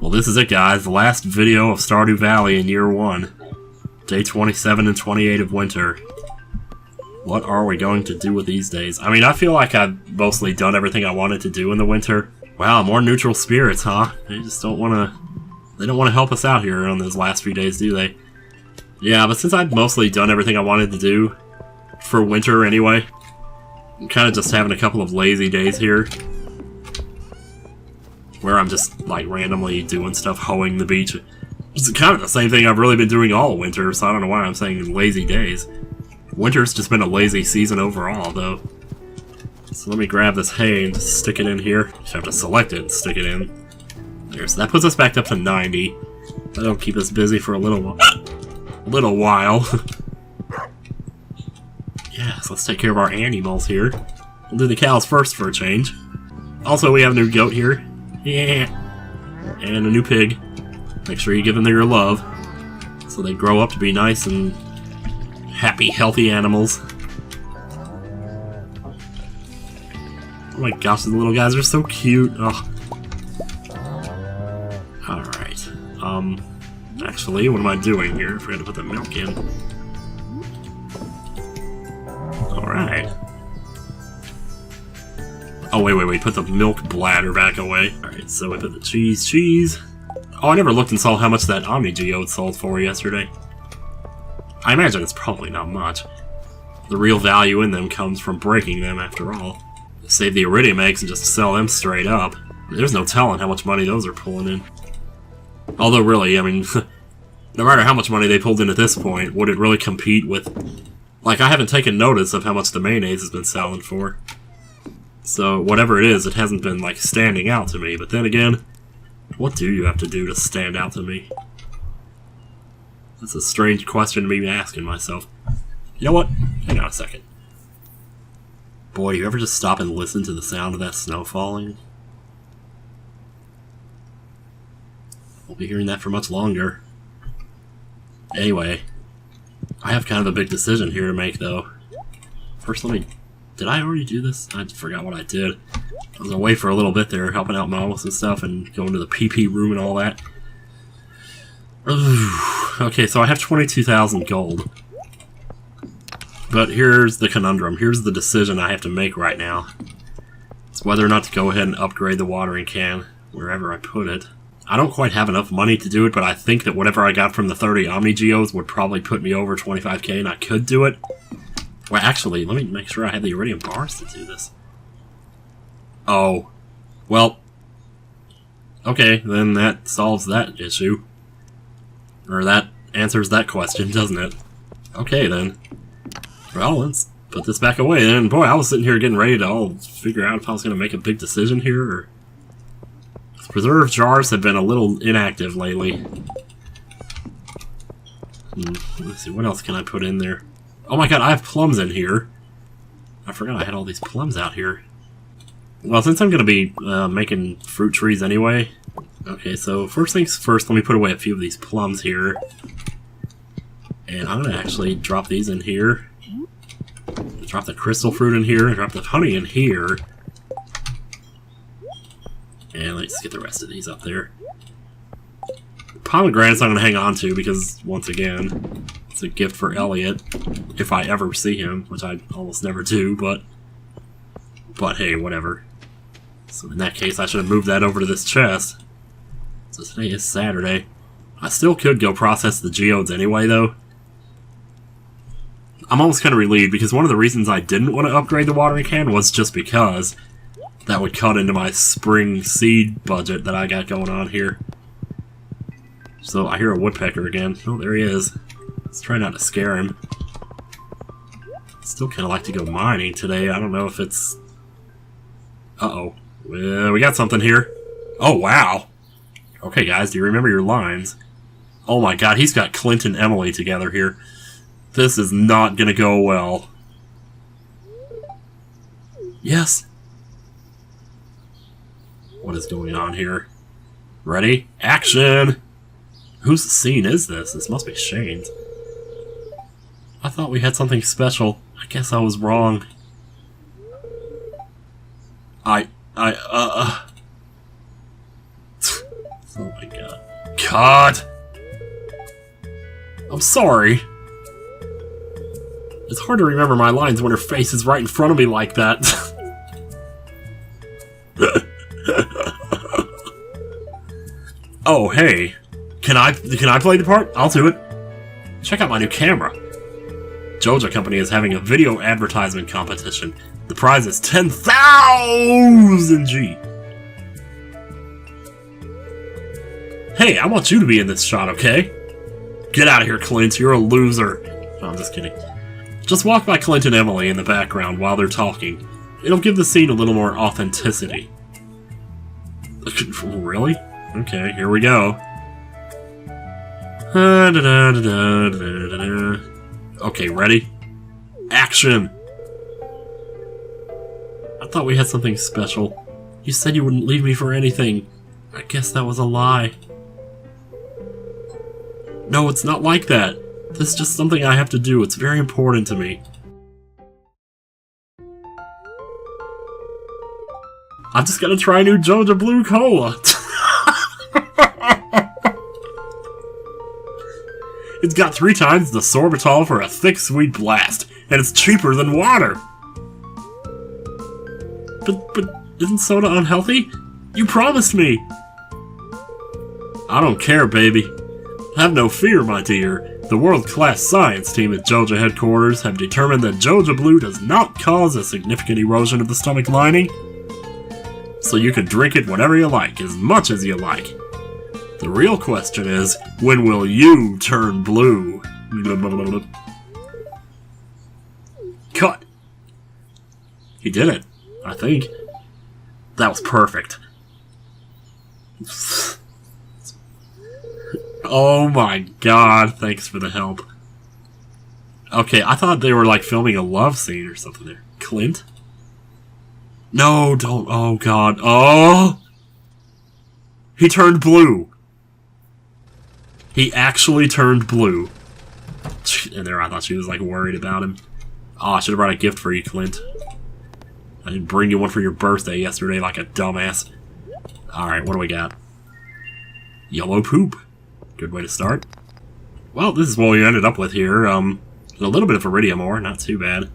Well, this is it, guys. The last video of Stardew Valley in year 1. Day 27 and 28 of winter. What are we going to do with these days? I mean, I feel like I've mostly done everything I wanted to do in the winter. Wow, more neutral spirits, huh? They just don't want to... They don't want to help us out here on those last few days, do they? Yeah, but since I've mostly done everything I wanted to do, for winter anyway, I'm kind of just having a couple of lazy days here. Where I'm just, like, randomly doing stuff, hoeing the beach. It's kind of the same thing I've really been doing all winter, so I don't know why I'm saying lazy days. Winter's just been a lazy season overall, though. So let me grab this hay and just stick it in here. Just have to select it and stick it in. There, so that puts us back up to 90. That'll keep us busy for a little while. Yeah, so let's take care of our animals here. We'll do the cows first for a change. Also, we have a new goat here. Yeah. And a new pig. Make sure you give them your love, so they grow up to be nice and happy, healthy animals. Oh my gosh, the little guys are so cute. Oh. Alright. Actually, what am I doing here? I forgot to put the milk in. Alright. Oh, wait, put the milk bladder back away. Alright, so we put the cheese. Oh, I never looked and saw how much that Omni Geode sold for yesterday. I imagine it's probably not much. The real value in them comes from breaking them, after all. Save the iridium eggs and just sell them straight up. There's no telling how much money those are pulling in. Although, really, I mean, no matter how much money they pulled in at this point, would it really compete with... Like, I haven't taken notice of how much the mayonnaise has been selling for. So, whatever it is, it hasn't been, like, standing out to me. But then again, what do you have to do to stand out to me? That's a strange question to be asking myself. You know what? Hang on a second. Boy, you ever just stop and listen to the sound of that snow falling? Won't be hearing that for much longer. Anyway, I have kind of a big decision here to make, though. First, let me... Did I already do this? I forgot what I did. I was away for a little bit there, helping out Mamos and stuff, and going to the PP room and all that. Okay, so I have 22,000 gold. But here's the conundrum. Here's the decision I have to make right now. It's whether or not to go ahead and upgrade the watering can, wherever I put it. I don't quite have enough money to do it, but I think that whatever I got from the 30 Omni Geodes would probably put me over 25k, and I could do it. Well, actually, let me make sure I have the iridium bars to do this. Oh. Well. Okay, then that solves that issue. Or that answers that question, doesn't it? Okay, then. Well, let's put this back away then. Boy, I was sitting here getting ready to all figure out if I was going to make a big decision here, or... Preserve jars have been a little inactive lately. Let's see, what else can I put in there? Oh my god, I have plums in here. I forgot I had all these plums out here. Well, since I'm going to be making fruit trees anyway... Okay, so first things first, let me put away a few of these plums here. And I'm going to actually drop these in here. Drop the crystal fruit in here, and drop the honey in here. And let's get the rest of these up there. Pomegranates I'm going to hang on to because, once again, it's a gift for Elliot. If I ever see him, which I almost never do, but hey, whatever. So in that case, I should have moved that over to this chest. So today is Saturday. I still could go process the geodes anyway, though. I'm almost kind of relieved, because one of the reasons I didn't want to upgrade the watering can was just because that would cut into my spring seed budget that I got going on here. So I hear a woodpecker again. Oh, there he is. Let's try not to scare him. Still kind of like to go mining today. I don't know if it's... Uh-oh. Well, we got something here. Oh, wow. Okay, guys, do you remember your lines? Oh my god, he's got Clint and Emily together here. This is not gonna go well. Yes. What is going on here? Ready? Action! Whose scene is this? This must be Shane's. I thought we had something special. I guess I was wrong. Oh my god. Cut! I'm sorry. It's hard to remember my lines when her face is right in front of me like that. Oh, hey. Can I play the part? I'll do it. Check out my new camera. Joja Company is having a video advertisement competition. The prize is 10,000 G. Hey, I want you to be in this shot, okay? Get out of here, Clint. You're a loser. No, I'm just kidding. Just walk by Clint and Emily in the background while they're talking. It'll give the scene a little more authenticity. Really? Okay, here we go. Okay, ready? Action! I thought we had something special. You said you wouldn't leave me for anything. I guess that was a lie. No, it's not like that. This is just something I have to do. It's very important to me. I'm just gonna try new Joja Blue Cola. It's got 3 times the sorbitol for a thick, sweet blast, and it's cheaper than water. But isn't soda unhealthy? You promised me. I don't care, baby. Have no fear, my dear. The world-class science team at Joja headquarters have determined that Joja Blue does not cause a significant erosion of the stomach lining, so you can drink it whenever you like, as much as you like. The real question is, when will you turn blue? Cut! He did it, I think. That was perfect. Oh my god, thanks for the help. Okay, I thought they were like filming a love scene or something there. Clint? No, don't. Oh god. Oh! He turned blue. He actually turned blue. And there, I thought she was like worried about him. Oh, I should have brought a gift for you, Clint. I didn't bring you one for your birthday yesterday like a dumbass. Alright, what do we got? Yellow poop. Good way to start. Well, this is what we ended up with here. A little bit of iridium ore, not too bad.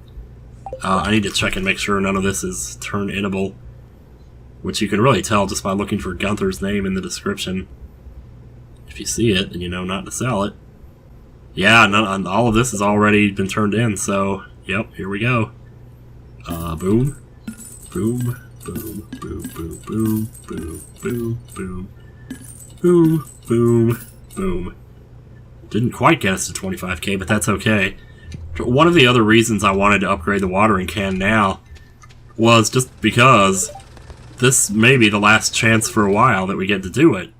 I need to check and make sure none of this is turn-inable, which you can really tell just by looking for Gunther's name in the description. If you see it, then you know not to sell it. Yeah, all of this has already been turned in, so, yep, here we go. Boom. Boom. Boom. Boom. Boom. Boom. Boom. Boom. Boom. Boom. Boom. Boom. Didn't quite get us to 25k, but that's okay. One of the other reasons I wanted to upgrade the watering can now was just because this may be the last chance for a while that we get to do it.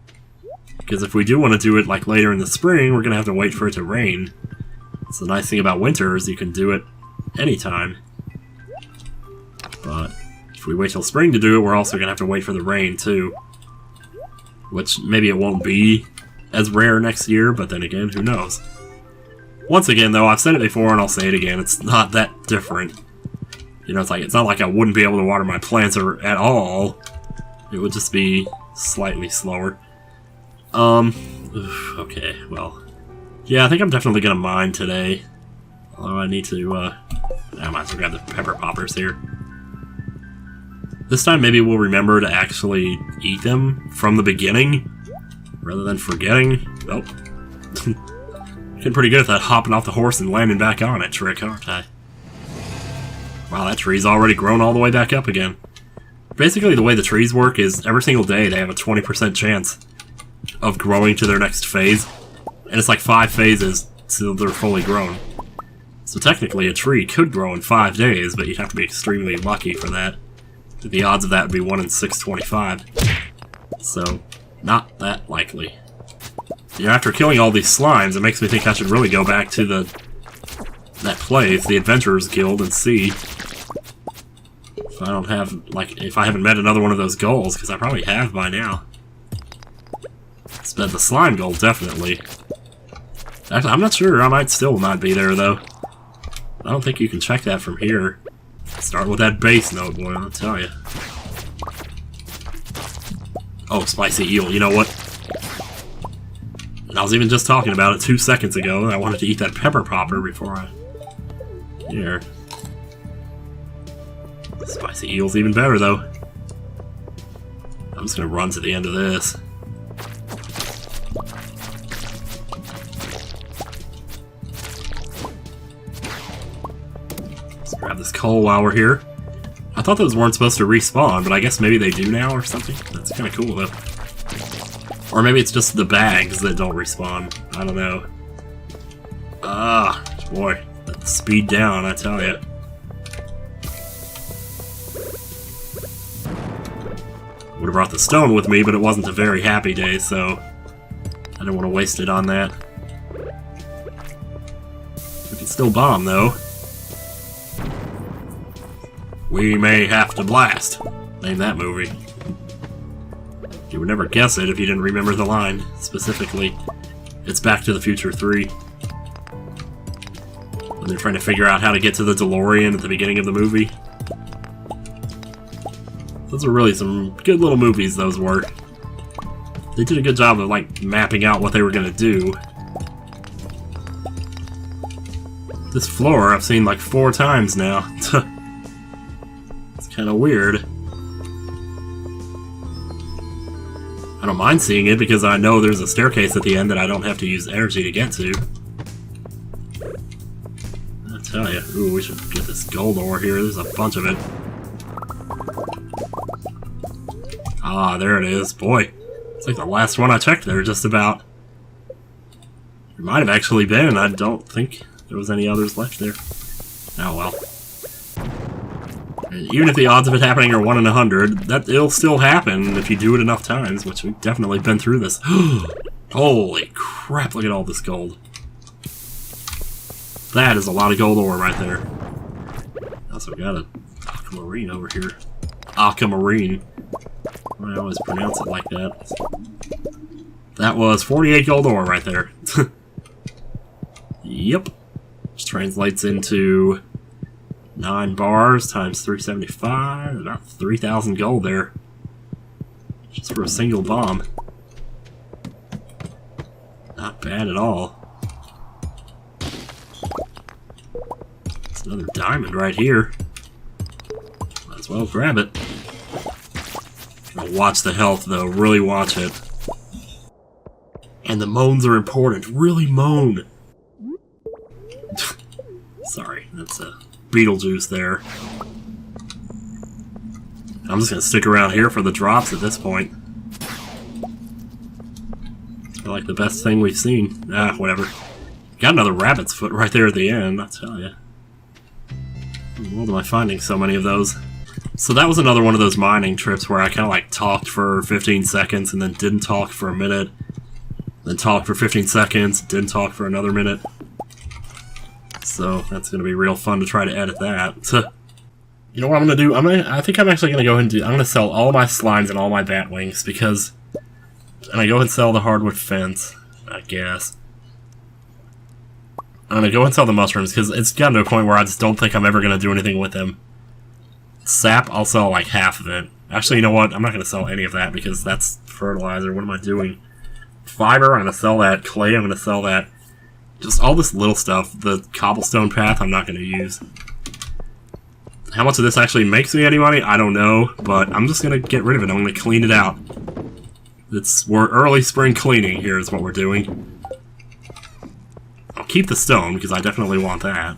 Because if we do want to do it like later in the spring, we're going to have to wait for it to rain. So the nice thing about winter is you can do it anytime. But if we wait till spring to do it, we're also going to have to wait for the rain too. Which maybe it won't be as rare next year, but then again, who knows. Once again, though, I've said it before and I'll say it again, it's not that different. You know, it's not like I wouldn't be able to water my plants at all. It would just be slightly slower. Okay, well. Yeah, I think I'm definitely gonna mine today. Although I need to, I might as well grab the pepper poppers here. This time maybe we'll remember to actually eat them from the beginning, rather than forgetting. Oh. Getting pretty good at that hopping off the horse and landing back on it trick, aren't I? Wow, that tree's already grown all the way back up again. Basically, the way the trees work is every single day they have a 20% chance of growing to their next phase. And it's like 5 phases till they're fully grown. So technically, a tree could grow in 5 days, but you'd have to be extremely lucky for that. The odds of that would be 1 in 625. So, not that likely. You know, after killing all these slimes, it makes me think I should really go back to that place, the Adventurers Guild, and see if I don't have, like, if I haven't met another one of those goals, because I probably have by now. The slime goal, definitely. Actually, I'm not sure. I might still not be there, though. I don't think you can check that from here. Start with that base note, boy, I'll tell you. Oh, spicy eel. You know what? And I was even just talking about it 2 seconds ago. I wanted to eat that pepper popper before I... Here. Spicy eel's even better, though. I'm just gonna run to the end of this. Let's grab this coal while we're here. I thought those weren't supposed to respawn, but I guess maybe they do now or something. That's kind of cool, though. Or maybe it's just the bags that don't respawn. I don't know. Ah, boy. That speed down, I tell ya. Would have brought the stone with me, but it wasn't a very happy day, so I didn't want to waste it on that. We can still bomb, though. We may have to blast. Name that movie. You would never guess it if you didn't remember the line, specifically. It's Back to the Future 3. When they're trying to figure out how to get to the DeLorean at the beginning of the movie. Those were really some good little movies, those were. They did a good job of, like, mapping out what they were gonna do. This floor I've seen like 4 times now. It's kinda weird. I don't mind seeing it because I know there's a staircase at the end that I don't have to use energy to get to. I tell ya, ooh, we should get this gold ore here. There's a bunch of it. Ah, there it is. Boy, it's like the last one I checked there, just about. There might have actually been. I don't think there was any others left there. Oh well. And even if the odds of it happening are 1 in 100, it'll still happen if you do it enough times, which we've definitely been through this. Holy crap, look at all this gold. That is a lot of gold ore right there. Also got an aquamarine over here. Aquamarine. I always pronounce it like that. That was 48 gold ore right there. Yep. Which translates into 9 bars times 375. About 3,000 gold there. Just for a single bomb. Not bad at all. It's another diamond right here. Might as well grab it. Watch the health, though. Really watch it. And the moans are important. Really moan. Sorry, that's Beetlejuice there. I'm just gonna stick around here for the drops at this point. They're like the best thing we've seen. Ah, whatever. Got another rabbit's foot right there at the end, I tell ya. What am I finding so many of those? So that was another one of those mining trips where I kind of like talked for 15 seconds and then didn't talk for a minute. Then talked for 15 seconds, didn't talk for another minute. So that's going to be real fun to try to edit that. You know what I'm going to do? I think I'm actually going to go ahead and do... I'm going to sell all my slimes and all my bat wings because... And I go ahead and sell the hardwood fence, I guess. I'm going to go ahead and sell the mushrooms because it's gotten to a point where I just don't think I'm ever going to do anything with them. Sap, I'll sell like half of it. Actually, you know what? I'm not going to sell any of that because that's fertilizer. What am I doing? Fiber, I'm going to sell that. Clay, I'm going to sell that. Just all this little stuff. The cobblestone path, I'm not going to use. How much of this actually makes me any money? I don't know, but I'm just going to get rid of it. I'm going to clean it out. We're early spring cleaning here is what we're doing. I'll keep the stone because I definitely want that.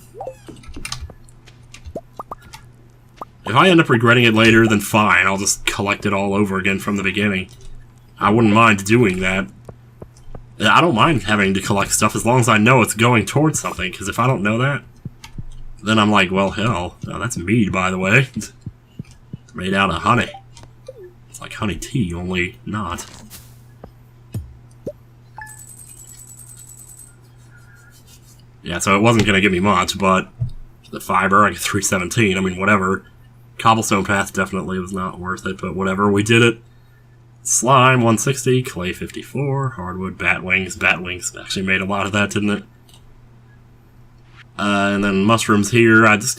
If I end up regretting it later, then fine. I'll just collect it all over again from the beginning. I wouldn't mind doing that. I don't mind having to collect stuff as long as I know it's going towards something, because if I don't know that, then I'm like, well, hell. Oh, that's mead, by the way. Made out of honey. It's like honey tea, only not. Yeah, so it wasn't going to give me much, but the fiber, I get 317. I mean, whatever. Cobblestone path definitely was not worth it, but whatever. We did it. Slime, 160. Clay, 54. Hardwood, bat wings. Bat wings actually made a lot of that, didn't it? And then mushrooms here. I just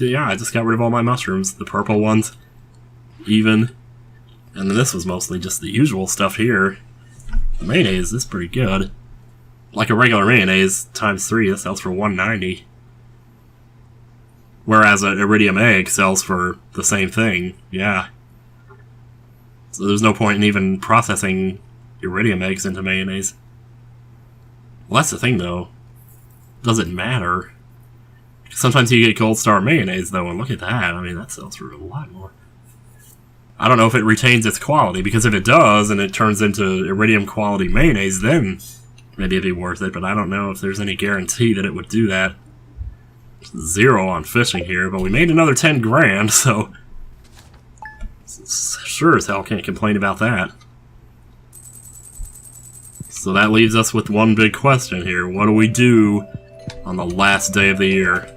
got rid of all my mushrooms. The purple ones. Even. And then this was mostly just the usual stuff here. The mayonnaise is pretty good. Like a regular mayonnaise times 3, that sells for 190. Whereas an iridium egg sells for the same thing, yeah. So there's no point in even processing iridium eggs into mayonnaise. Well, that's the thing, though. Does it matter? Sometimes you get gold star mayonnaise, though, and look at that. I mean, that sells for a lot more. I don't know if it retains its quality, because if it does, and it turns into iridium quality mayonnaise, then maybe it'd be worth it, but I don't know if there's any guarantee that it would do that. 0 on fishing here, but we made another 10 grand, so sure as hell can't complain about that. So that leaves us with one big question here. What do we do on the last day of the year?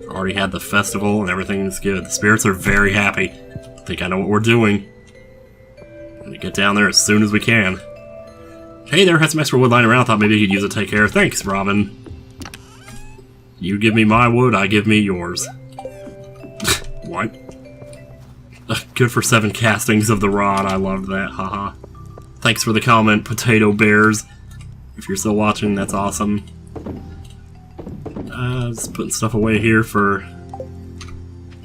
Already had the festival and everything's good. The spirits are very happy. I think I know what we're doing. We're gonna get down there as soon as we can. Hey there, had some extra wood lying around. Thought maybe you could use it to take care of. Thanks, Robin. You give me my wood, I give me yours. What? Good for 7 castings of the rod. I loved that. Haha. Thanks for the comment, Potato Bears. If you're still watching, that's awesome. Just putting stuff away here for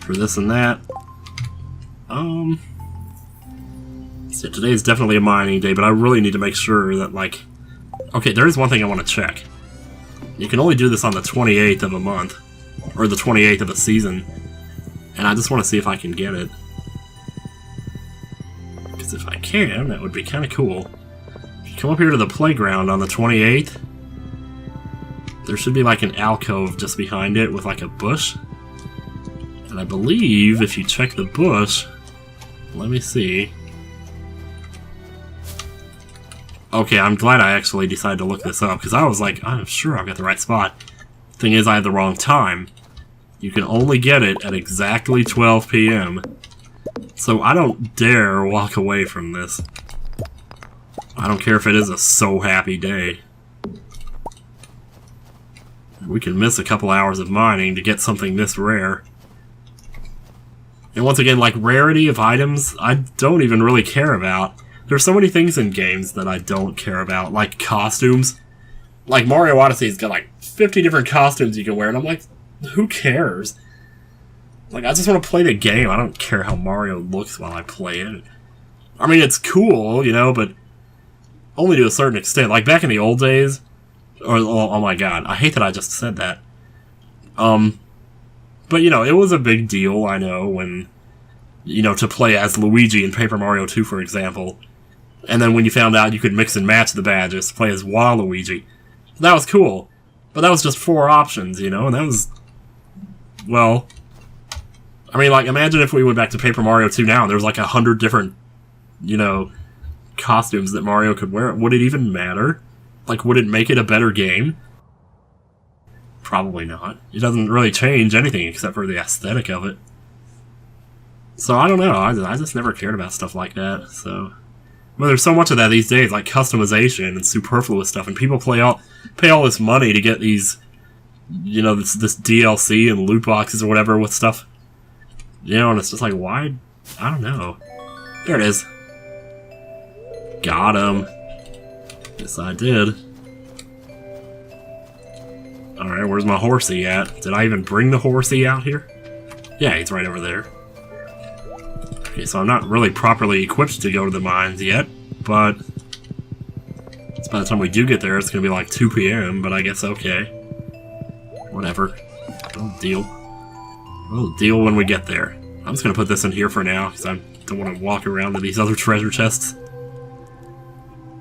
this and that. So today's definitely a mining day, but I really need to make sure that, like... Okay, there is one thing I want to check. You can only do this on the 28th of a month, or the 28th of a season, and I just want to see if I can get it. Because if I can, that would be kind of cool. If you come up here to the playground on the 28th, there should be like an alcove just behind it with like a bush. And I believe if you check the bush, let me see. Okay, I'm glad I actually decided to look this up, because I was like, I'm sure I've got the right spot. Thing is, I had the wrong time. You can only get it at exactly 12 p.m. So I don't dare walk away from this. I don't care if it is a so happy day. We can miss a couple hours of mining to get something this rare. And once again, like, rarity of items, I don't even really care about. There's so many things in games that I don't care about, like costumes. Like, Mario Odyssey's got like 50 different costumes you can wear, and I'm like, who cares? Like, I just want to play the game. I don't care how Mario looks while I play it. I mean, it's cool, you know, but only to a certain extent. Like, back in the old days, or, oh my god, I hate that I just said that. But, you know, it was a big deal, I know, when, you know, to play as Luigi in Paper Mario 2, for example. And then when you found out you could mix and match the badges to play as Waluigi. That was cool. But that was just 4 options, you know, and that was... Well... I mean, like, imagine if we went back to Paper Mario 2 now and there was like 100 different, you know, costumes that Mario could wear. Would it even matter? Like, would it make it a better game? Probably not. It doesn't really change anything except for the aesthetic of it. So, I don't know. I just never cared about stuff like that, so... Well, there's so much of that these days, like customization and superfluous stuff, and people pay all this money to get these, you know, this DLC and loot boxes or whatever with stuff. You know, and it's just like, why? I don't know. There it is. Got him. Yes, I did. Alright, where's my horsey at? Did I even bring the horsey out here? Yeah, he's right over there. Okay, so I'm not really properly equipped to go to the mines yet, but by the time we do get there, it's gonna be like 2 p.m., but I guess okay. Whatever. We'll deal. We'll deal when we get there. I'm just gonna put this in here for now, because I don't want to walk around to these other treasure chests.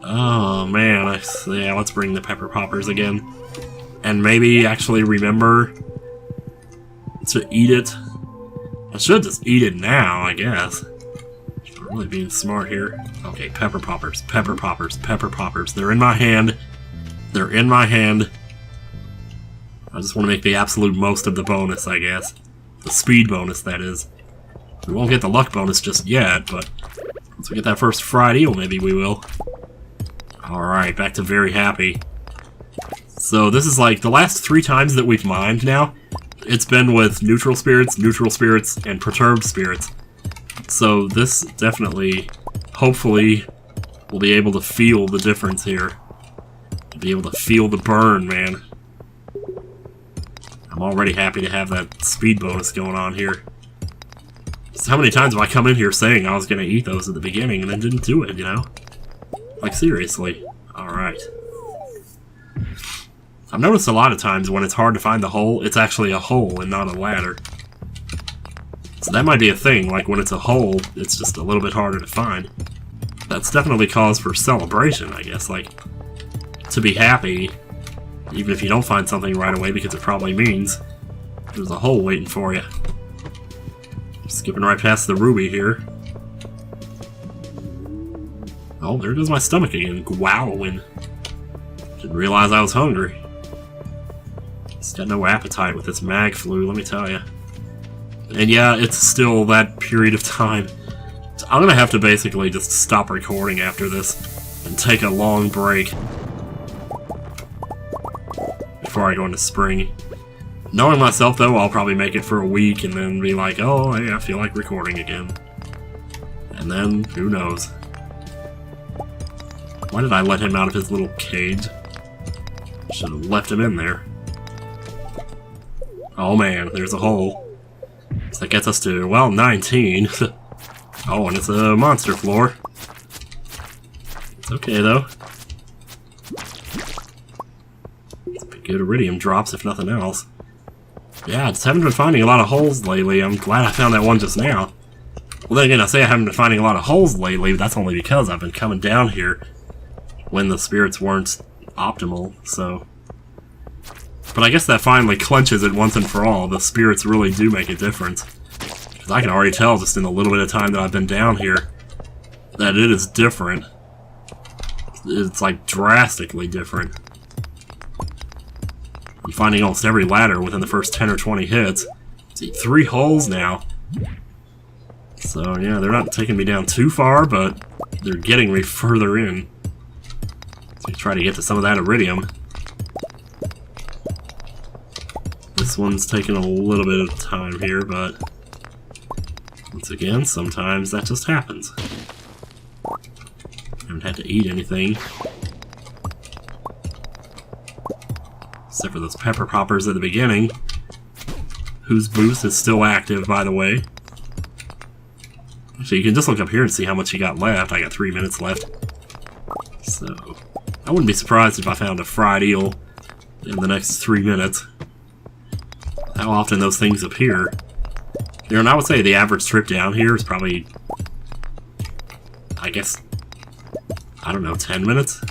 Oh, man. Yeah, let's bring the pepper poppers again. And maybe actually remember to eat it. I should just eat it now, I guess. I'm really being smart here. Okay, pepper poppers, pepper poppers, pepper poppers. They're in my hand. They're in my hand. I just want to make the absolute most of the bonus, I guess. The speed bonus, that is. We won't get the luck bonus just yet, but once we get that first fried eel, maybe we will. Alright, back to very happy. So this is like the last 3 times that we've mined now. It's been with neutral spirits, and perturbed spirits. So this definitely, hopefully, will be able to feel the difference here. To be able to feel the burn, man. I'm already happy to have that speed bonus going on here. So how many times have I come in here saying I was going to eat those at the beginning and then didn't do it, you know? Like, seriously. Alright. I've noticed a lot of times when it's hard to find the hole, it's actually a hole and not a ladder. So that might be a thing, like when it's a hole, it's just a little bit harder to find. That's definitely cause for celebration, I guess, like, to be happy, even if you don't find something right away, because it probably means there's a hole waiting for you. Skipping right past the ruby here. Oh, there goes my stomach again, growling. Didn't realize I was hungry. It's got no appetite with this mag flu, let me tell you. And yeah, it's still that period of time. So I'm gonna have to basically just stop recording after this and take a long break before I go into spring. Knowing myself, though, I'll probably make it for a week and then be like, oh, hey, I feel like recording again. And then, who knows? Why did I let him out of his little cage? Should have left him in there. Oh man, there's a hole. So that gets us to, well, 19. Oh, and it's a monster floor. It's okay, though. It's a good iridium drops, if nothing else. Yeah, I just haven't been finding a lot of holes lately. I'm glad I found that one just now. Well, then again, I say I haven't been finding a lot of holes lately, but that's only because I've been coming down here when the spirits weren't optimal, so... But I guess that finally clenches it once and for all. The spirits really do make a difference. Because I can already tell just in the little bit of time that I've been down here that it is different. It's like drastically different. I'm finding almost every ladder within the first 10 or 20 hits. See, 3 holes now. So yeah, they're not taking me down too far, but they're getting me further in. So try to get to some of that iridium. This one's taking a little bit of time here, but once again, sometimes that just happens. Haven't had to eat anything. Except for those pepper poppers at the beginning, whose boost is still active, by the way. Actually, you can just look up here and see how much you got left. I got 3 minutes left. So, I wouldn't be surprised if I found a fried eel in the next 3 minutes. How often those things appear. You know, and I would say the average trip down here is probably, I guess, I don't know, 10 minutes?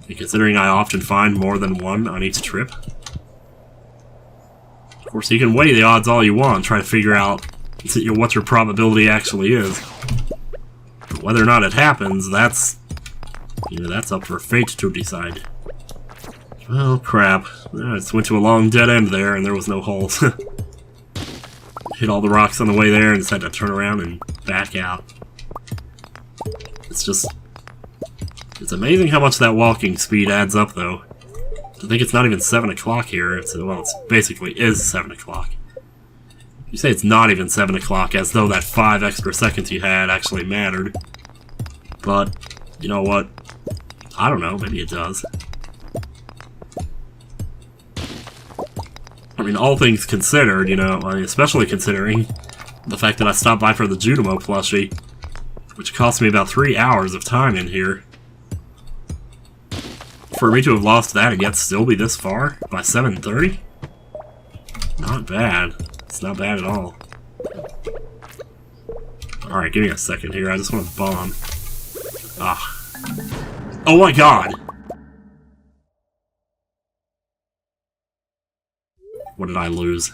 Considering I often find more than one on each trip. Of course, you can weigh the odds all you want, try to figure out what your probability actually is. But whether or not it happens, that's, you know, that's up for fate to decide. Well, crap. I just went to a long dead end there, and there was no holes. Hit all the rocks on the way there, and just had to turn around and back out. It's just... It's amazing how much that walking speed adds up, though. I think it's not even 7 o'clock here. It's, well, it basically is 7 o'clock. You say it's not even 7 o'clock, as though that 5 extra seconds you had actually mattered. But, you know what? I don't know, maybe it does. I mean, all things considered, you know, I mean, especially considering the fact that I stopped by for the Junimo Plushie, which cost me about 3 hours of time in here. For me to have lost that and yet still be this far by 7:30? Not bad. It's not bad at all. Alright, give me a second here. I just want to bomb. Ah. Oh my god! What did I lose?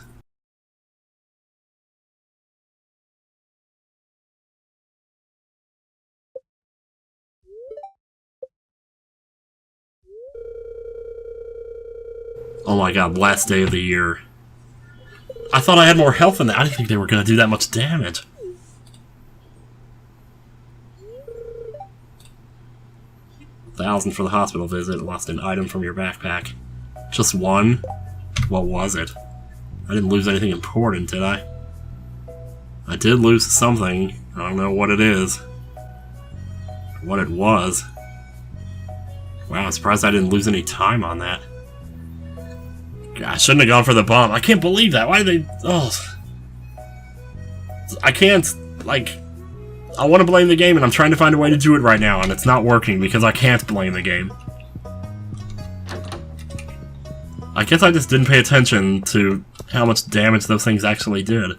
Oh my god, last day of the year. I thought I had more health than that. I didn't think they were going to do that much damage. $1,000 for the hospital visit. Lost an item from your backpack. Just one? What was it? I didn't lose anything important, did I? I did lose something. I don't know what it is. What it was. Wow, I'm surprised I didn't lose any time on that. God, I shouldn't have gone for the bomb. I can't believe that. Why did they... Oh. I can't, like... I want to blame the game, and I'm trying to find a way to do it right now, and it's not working because I can't blame the game. I guess I just didn't pay attention to how much damage those things actually did.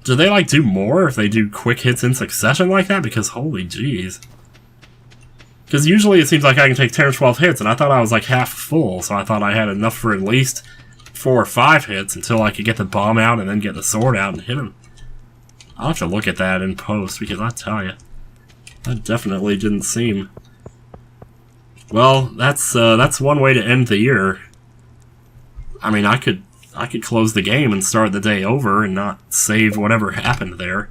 Do they, like, do more if they do quick hits in succession like that? Because, holy jeez. Because usually it seems like I can take 10 or 12 hits, and I thought I was, like, half full, so I thought I had enough for at least 4 or 5 hits until I could get the bomb out and then get the sword out and hit him. I'll have to look at that in post, because I tell you, that definitely didn't seem... Well, that's one way to end the year. I mean, I could close the game and start the day over and not save whatever happened there.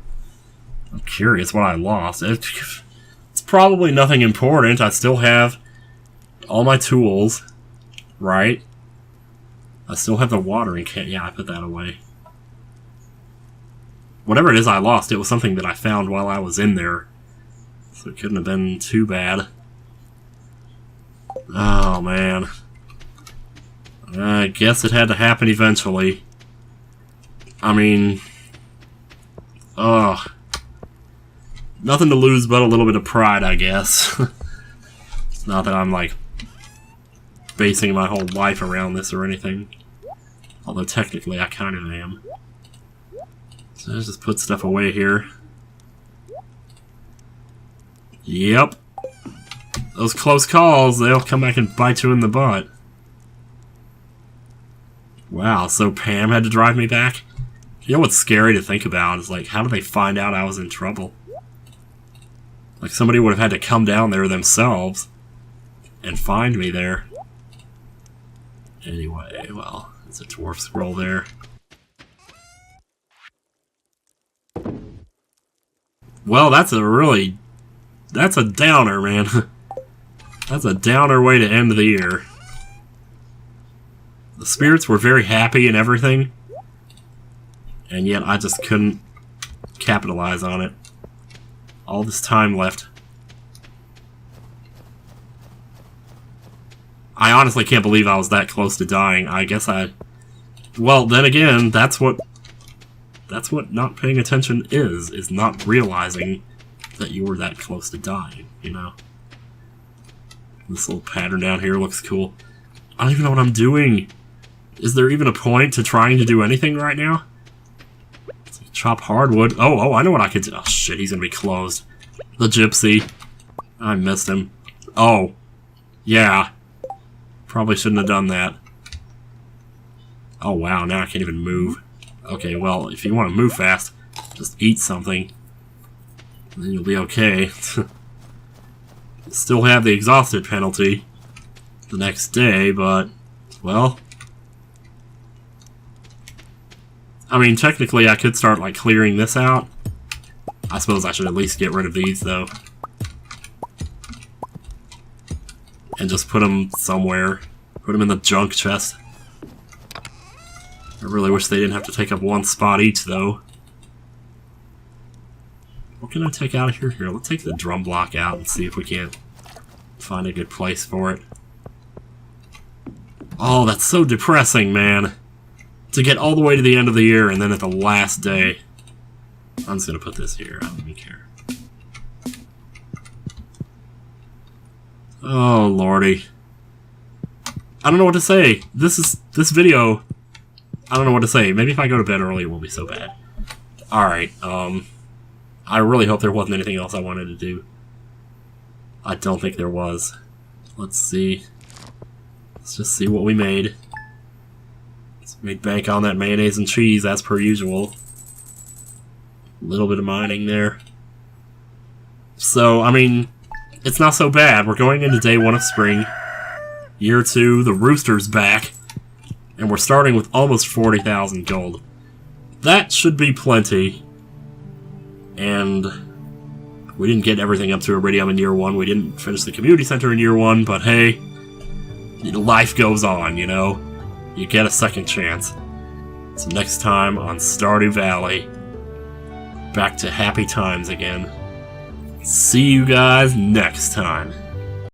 I'm curious what I lost. It's probably nothing important. I still have all my tools, right? I still have the watering can. Yeah, I put that away. Whatever it is I lost, it was something that I found while I was in there. So it couldn't have been too bad. Oh, man. I guess it had to happen eventually. I mean... Ugh. Nothing to lose but a little bit of pride, I guess. It's not that I'm, like, basing my whole life around this or anything. Although technically I kind of am. So let's just put stuff away here. Yep. Those close calls, they'll come back and bite you in the butt. Wow, so Pam had to drive me back? You know what's scary to think about is, like, how did they find out I was in trouble? Like, somebody would have had to come down there themselves and find me there. Anyway, well, there's a dwarf scroll there. Well, that's a downer, man. That's a downer way to end the year. The spirits were very happy and everything, and yet I just couldn't capitalize on it. All this time left. I honestly can't believe I was that close to dying. I guess well, then again, that's what not paying attention is not realizing that you were that close to dying, you know? This little pattern down here looks cool. I don't even know what I'm doing. Is there even a point to trying to do anything right now? Chop hardwood. Oh, I know what I could do. Oh, shit, he's gonna be closed. The gypsy. I missed him. Oh. Yeah. Probably shouldn't have done that. Oh, wow, now I can't even move. Okay, well, if you want to move fast, just eat something. And then you'll be okay. Still have the exhausted penalty the next day, but, well... I mean, technically I could start, like, clearing this out. I suppose I should at least get rid of these, though. And just put them somewhere. Put them in the junk chest. I really wish they didn't have to take up one spot each, though. What can I take out of here? Here, let's take the drum block out and see if we can't find a good place for it. Oh, that's so depressing, man. To get all the way to the end of the year and then at the last day. I'm just gonna put this here. I don't even care. Oh, lordy. I don't know what to say. This video... I don't know what to say. Maybe if I go to bed early, it won't be so bad. Alright, I really hope there wasn't anything else I wanted to do. I don't think there was. Let's see. Let's just see what we made. Let's made bank on that mayonnaise and cheese, as per usual. A little bit of mining there. So, I mean, it's not so bad. We're going into day 1 of spring. Year 2, the rooster's back. And we're starting with almost 40,000 gold. That should be plenty. And we didn't get everything up to Iridium in year 1. We didn't finish the community center in year 1, but hey, life goes on, you know? You get a second chance. So next time on Stardew Valley, back to happy times again. See you guys next time.